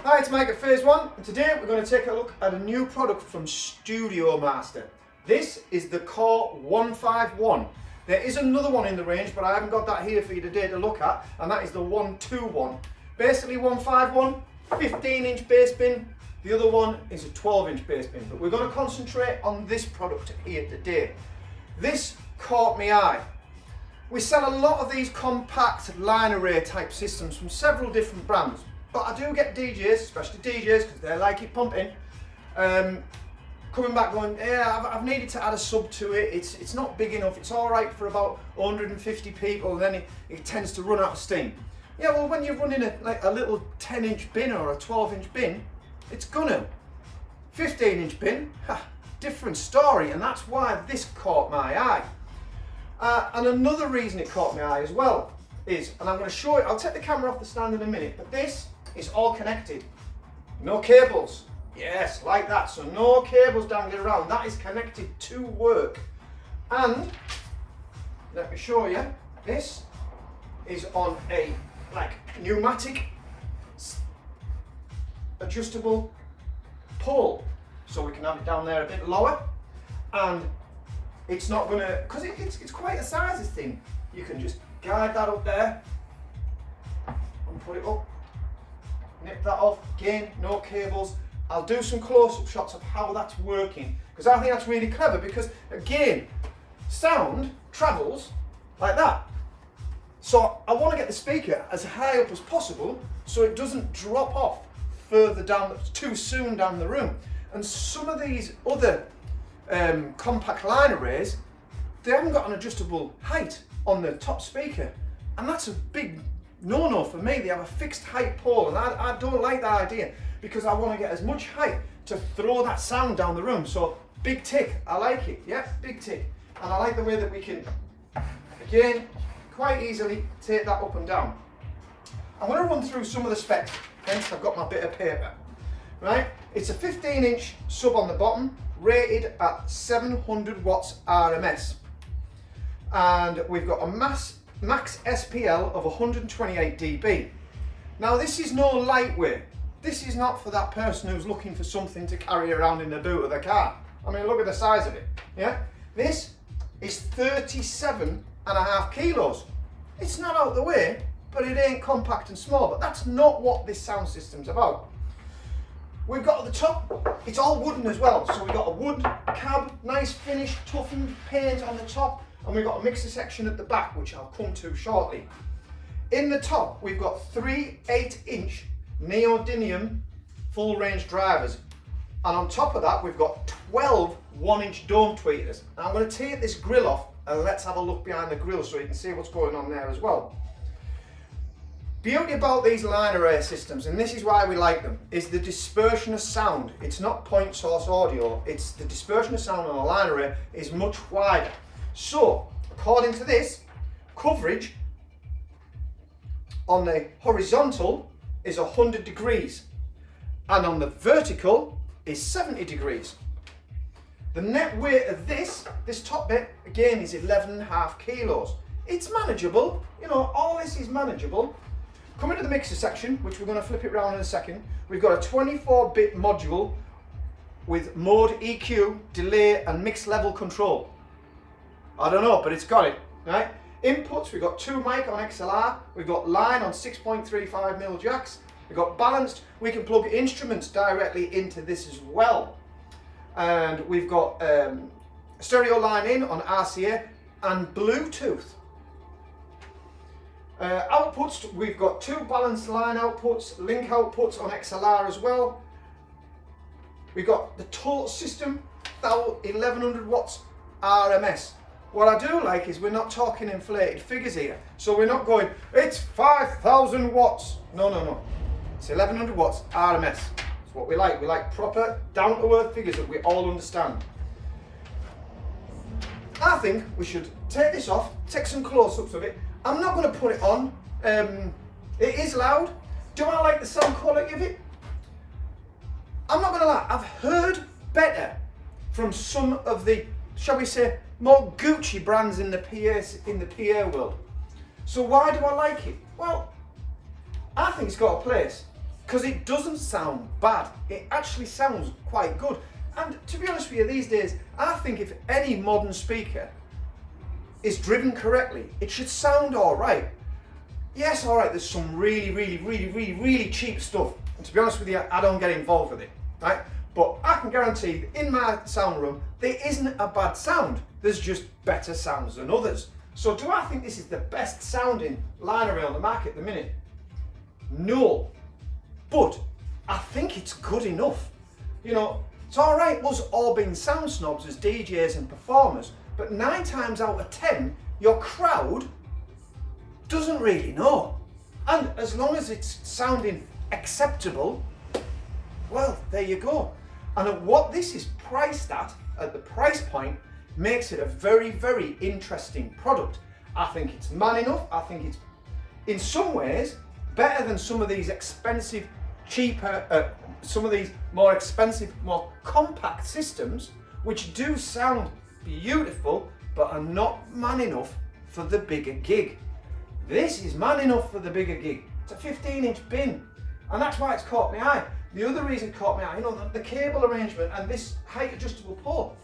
Hi, it's Mike at Phase 1, and today we're going to take a look at a new product from Studiomaster. This is the Core 151. There is another one in the range, but I haven't got that here for you today to look at, and that is the 121. Basically 151, 15-inch bass bin. The other one is a 12-inch bass bin, but we're going to concentrate on this product here today. This caught my eye. We sell a lot of these compact line array type systems from several different brands. But I do get DJs, especially DJs, because they like it pumping, coming back going, yeah, I've needed to add a sub to it, it's not big enough, it's alright for about 150 people, and then it tends to run out of steam. Yeah, well, when you're running a little 10-inch bin or a 12-inch bin, it's gonna. 15-inch bin, different story, and that's why this caught my eye. And another reason it caught my eye as well is, and I'm going to show it, I'll take the camera off the stand in a minute, but this is all connected. No cables. Yes, like that. So no cables dangling around. That is connected to work. And let me show you. This is on a pneumatic adjustable pole. So we can have it down there a bit lower. And it's not going to, because it's quite a size, this thing. You can just guide that up there and put it up. Nip that off, again, no cables. I'll do some close-up shots of how that's working, because I think that's really clever, because again, sound travels like that. So I want to get the speaker as high up as possible so it doesn't drop off further down, too soon down the room. And some of these other compact line arrays, they haven't got an adjustable height on the top speaker, and that's a big no for me. They have a fixed height pole, and I don't like that idea, because I want to get as much height to throw that sound down the room. So big tick, I like it, yeah, big tick. And I like the way that we can, again, quite easily take that up and down. I'm going to run through some of the specs, hence I've got my bit of paper, right? It's a 15-inch sub on the bottom, rated at 700 watts RMS. And we've got a max SPL of 128 dB. Now this is no lightweight. This is not for that person who's looking for something to carry around in the boot of their car. I mean, look at the size of it, yeah? This is 37.5 kilos. It's not out the way, but it ain't compact and small, but that's not what this sound system's about. We've got at the top, it's all wooden as well. So we've got a wood cab, nice finished, toughened paint on the top, and we've got a mixer section at the back, which I'll come to shortly. In the top, we've got 3 8-inch neodymium full range drivers. And on top of that, we've got 12 1-inch dome tweeters. Now I'm going to take this grill off and let's have a look behind the grill so you can see what's going on there as well. Beauty about these line array systems, and this is why we like them, is the dispersion of sound. It's not point source audio, it's the dispersion of sound on a line array is much wider. So, according to this, coverage on the horizontal is 100 degrees, and on the vertical is 70 degrees. The net weight of this top bit, again, is 11.5 kilos. It's manageable, you know, all this is manageable. Coming to the mixer section, which we're going to flip it around in a second, we've got a 24-bit module with mode, EQ, delay and mix level control. I don't know, but it's got it, right? Inputs, we've got 2 mic on XLR, we've got line on 6.35mm jacks, we've got balanced, we can plug instruments directly into this as well. And we've got stereo line in on RCA and Bluetooth. Outputs, we've got 2 balanced line outputs, link outputs on XLR as well. We've got the total system, 1100 watts RMS. What I do like is we're not talking inflated figures here. So we're not going, it's 5,000 watts. No. It's 1100 watts RMS. That's what we like. We like proper, down-to-earth figures that we all understand. I think we should take this off, take some close-ups of it. I'm not going to put it on. It is loud. Do I like the sound quality of it? I'm not going to lie. I've heard better from some of the, shall we say, more Gucci brands in the PA world. So why do I like it? Well, I think it's got a place. because it doesn't sound bad. It actually sounds quite good. And to be honest with you, these days, I think if any modern speaker is driven correctly, it should sound all right. Yes, all right, there's some really cheap stuff. And to be honest with you, I don't get involved with it, right? But I can guarantee that in my sound room, there isn't a bad sound. There's just better sounds than others. So do I think this is the best sounding line array on the market at the minute? No. But I think it's good enough. You know, it's all right us all being sound snobs as DJs and performers, but 9 times out of 10, your crowd doesn't really know. And as long as it's sounding acceptable, well, there you go. And at what this is priced at the price point, makes it a very interesting product. I think it's man enough. I think it's, in some ways, better than some of these expensive, cheaper, some of these more expensive, more compact systems, which do sound beautiful, but are not man enough for the bigger gig. This is man enough for the bigger gig. It's a 15-inch bin, and that's why it's caught my eye. The other reason it caught my eye, you know, the cable arrangement and this height adjustable port.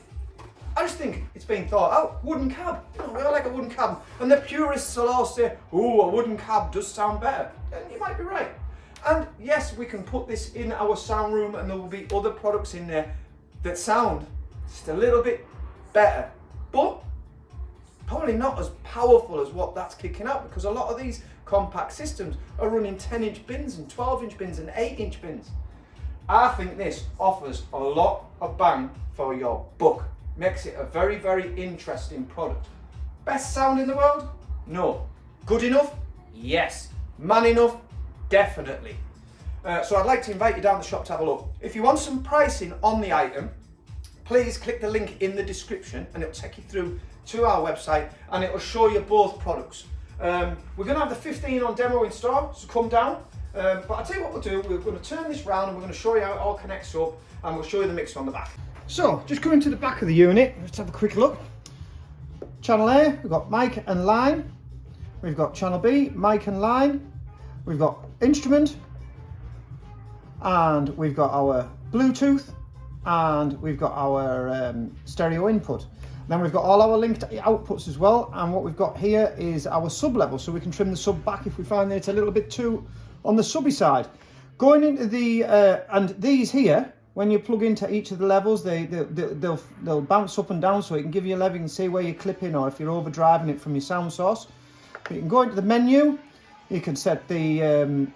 I just think it's been thought out. Wooden cab. You know, we all like a wooden cab. And the purists will all say, oh, a wooden cab does sound better. And you might be right. And yes, we can put this in our sound room and there will be other products in there that sound just a little bit better. But probably not as powerful as what that's kicking out, because a lot of these compact systems are running 10-inch bins and 12-inch bins and 8-inch bins. I think this offers a lot of bang for your buck. Makes it a very interesting product. Best sound in the world? No. Good enough? Yes. Man enough? Definitely. So I'd like to invite you down the shop to have a look. If you want some pricing on the item, please click the link in the description and it'll take you through to our website and it will show you both products. We're going to have the 15 on demo in store, so come down. But I'll tell you what we'll do, we're going to turn this round and we're going to show you how it all connects up and we'll show you the mixer on the back. So, just coming to the back of the unit, let's have a quick look. Channel A, we've got mic and line. We've got channel B, mic and line. We've got instrument. And we've got our Bluetooth. And we've got our stereo input. Then we've got all our linked outputs as well. And what we've got here is our sub level, so we can trim the sub back if we find that it's a little bit too on the subby side. Going into the, and these here, when you plug into each of the levels, they'll bounce up and down, so it can give you a level, you can see where you're clipping or if you're overdriving it from your sound source. You can go into the menu, you can set the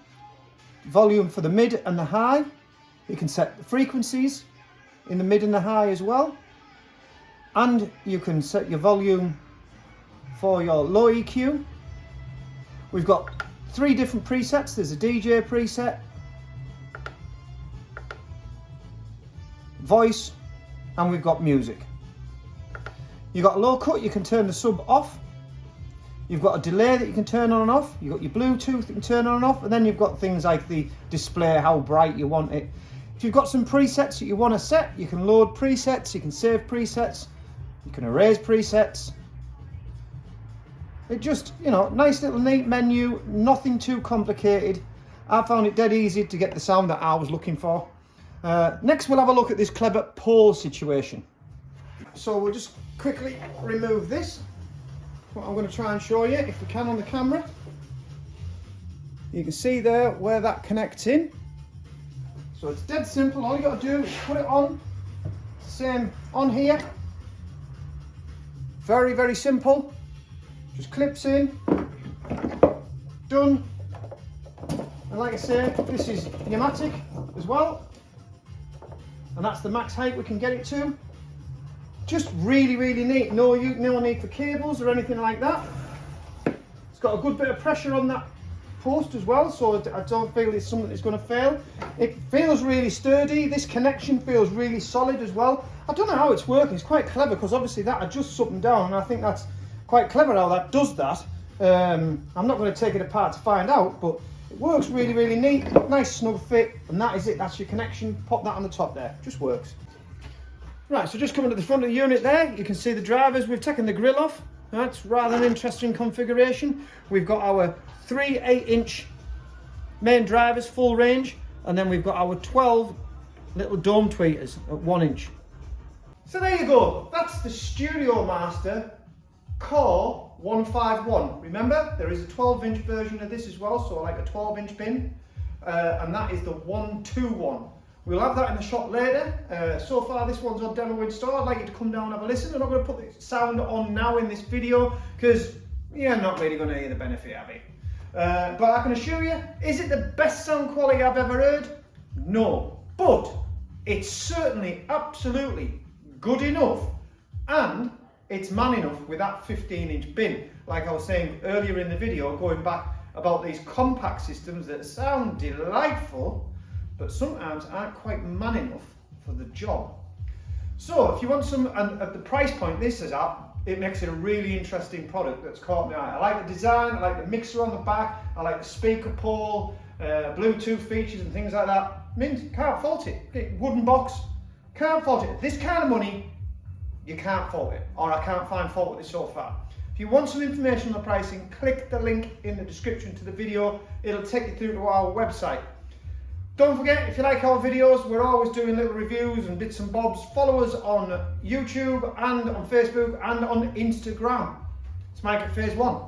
volume for the mid and the high. You can set the frequencies in the mid and the high as well. And you can set your volume for your low EQ. We've got 3 different presets. There's a DJ preset, voice, and we've got music. You've got low cut, you can turn the sub off. You've got a delay that you can turn on and off. You've got your Bluetooth that you can turn on and off. And then you've got things like the display, how bright you want it. If you've got some presets that you want to set, you can load presets, you can save presets, you can erase presets. It just, you know, nice little neat menu, nothing too complicated. I found it dead easy to get the sound that I was looking for. Next we'll have a look at this clever pole situation. So we'll just quickly remove this. What I'm going to try and show you, if we can on the camera. You can see there where that connects in. So it's dead simple, all you got to do is put it on. Same on here. Very simple. Just clips in. Done. And like I say, this is pneumatic as well. And that's the max height we can get it to. Just really neat. No need for cables or anything like that. It's got a good bit of pressure on that post as well, so I don't feel it's something that's going to fail. It feels really sturdy. This connection feels really solid as well. I don't know how it's working. It's quite clever because obviously that adjusts up and down, and I think that's quite clever how that does that. I'm not going to take it apart to find out, but it works really neat. Nice snug fit, and that is it. That's your connection. Pop that on the top there. Just works. Right, so just coming to the front of the unit there, you can see the drivers. We've taken the grill off. That's rather an interesting configuration. We've got our 3 8-inch main drivers, full range. And then we've got our 12 little dome tweeters at 1 inch. So there you go, that's the Studiomaster Core 151. Remember, there is a 12-inch version of this as well, so like a 12-inch bin, and that is the 121. We'll have that in the shop later. So far this one's on demo in store. I'd like you to come down and have a listen. I'm not going to put the sound on now in this video because you're not really going to hear the benefit of it. But I can assure you, is it the best sound quality I've ever heard? No, but it's certainly absolutely good enough, and it's man enough with that 15-inch bin. Like I was saying earlier in the video, going back about these compact systems that sound delightful, but sometimes aren't quite man enough for the job. So if you want some, and at the price point this is at, it makes it a really interesting product that's caught my eye. I like the design, I like the mixer on the back, I like the speaker pole, Bluetooth features and things like that. Means can't fault it. Wooden box, can't fault it. This kind of money, you can't fault it, or I can't find fault with it so far. If you want some information on the pricing, click the link in the description to the video. It'll take you through to our website. Don't forget, if you like our videos, we're always doing little reviews and bits and bobs. Follow us on YouTube and on Facebook and on Instagram. It's Mike at Phase 1.